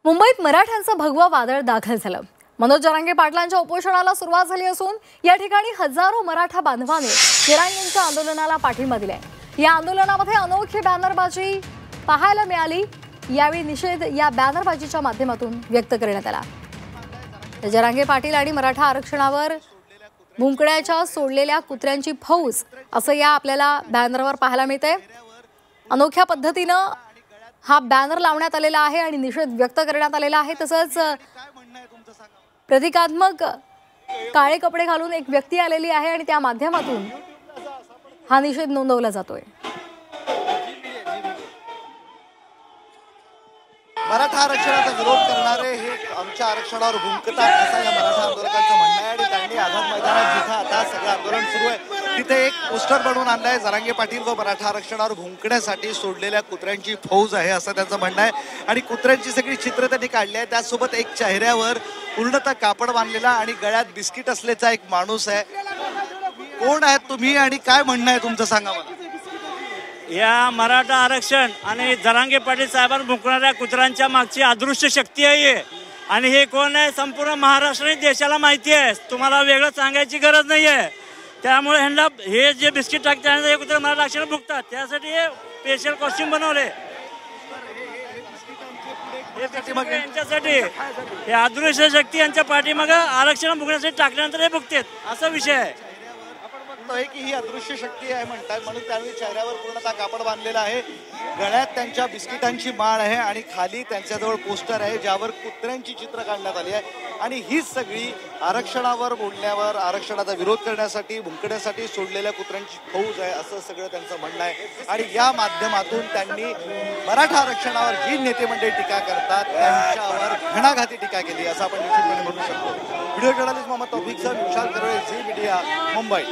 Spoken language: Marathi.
मुंबईत मराठ्यांचं भगवं वादळ दाखल झालं। मनोज जरांगे पाटलांच्या उपोषणाला सुरुवात झाली असून या ठिकाणी हजारो मराठा बांधवांनी जरांगेंच्या आंदोलनाला पाठिंबा दिलाय। या आंदोलनामध्ये अनोखी बॅनरबाजी पाहायला मिळाली। यावेळी निषेध या बॅनरबाजीच्या माध्यमातून व्यक्त करण्यात आला। जरांगे पाटील आणि मराठा आरक्षणावर भुंकण्याच्या सोडलेल्या कुत्र्यांची फौज असं या आपल्याला बॅनरवर पाहायला मिळते। अनोख्या पद्धतीने हा बॅनर लावण्यात आलेला आहे आणि निषेध व्यक्त करण्यात आलेला आहे। तसंच प्रतिकात्मक काळे कपडे घालून एक व्यक्ती आलेली आहे आणि त्या माध्यमातून हा निषेध नोंदवला जातोय। मराठा आरक्षणाचा विरोध करणारे हे आमच्या आरक्षणावर भुंकतात असं या मराठा आंदोलकांचं म्हणणं आहे आणि त्यांनी आझाद मैदानात जिथं आता सगळं आंदोलन सुरू आहे तिथे एक पोस्टर बनवून आणलंय। जरांगे पाटील व मराठा आरक्षणावर भुंकण्यासाठी सोडलेल्या कुत्र्यांची फौज आहे असं त्यांचं म्हणणं आहे आणि कुत्र्यांची सगळी चित्र त्यांनी काढली आहे। त्यासोबत एक चेहऱ्यावर पूर्णतः कापड बांधलेला आणि गळ्यात बिस्किट असल्याचा एक माणूस आहे। कोण आहेत तुम्ही आणि काय म्हणणं आहे तुमचं सांगा मला। या मराठा आरक्षण आणि जरांगे पाटील साहेबांना भुंकणाऱ्या कुत्र्यांच्या मागची अदृश्य शक्ती आहे आणि हे कोण आहे संपूर्ण महाराष्ट्र आणि देशाला माहिती आहे। तुम्हाला वेगळं सांगायची गरज नाही आहे। त्यामुळे ह्यांना हे जे बिस्किट टाकतात हे कुत्रे मराठा आरक्षण भुंकतात त्यासाठी हे स्पेशल कॉस्ट्यूम बनवले यांच्यासाठी। हे अदृश्य शक्ती यांच्या पाठीमागे आरक्षण भुंकण्यासाठी टाकल्यानंतर हे भुंकतात असा विषय आहे की ही अदृश्य शक्ती आहे म्हणतात म्हणून त्यावेळी चेहऱ्यावर पूर्णतः कापड बांधलेला आहे। गळ्यात त्यांच्या बिस्किटांची माळ आहे आणि खाली त्यांच्याजवळ पोस्टर आहे ज्यावर कुत्र्यांची चित्र काढण्यात आली आहे आणि हीच सगळी आरक्षणावर बोलण्यावर आरक्षणाचा विरोध करण्यासाठी भुंकण्यासाठी सोडलेल्या कुत्र्यांची फौज आहे असं सगळं त्यांचं म्हणणं आहे। आणि या माध्यमातून त्यांनी मराठा आरक्षणावर जी नेते मंडळी टीका करतात त्यांच्यावर घणाघाती टीका केली असं आपण निश्चितपणे म्हणू शकतो। Video journalist Mohammad Taufiq sir, Vishal Karvale, Zee media, Mumbai.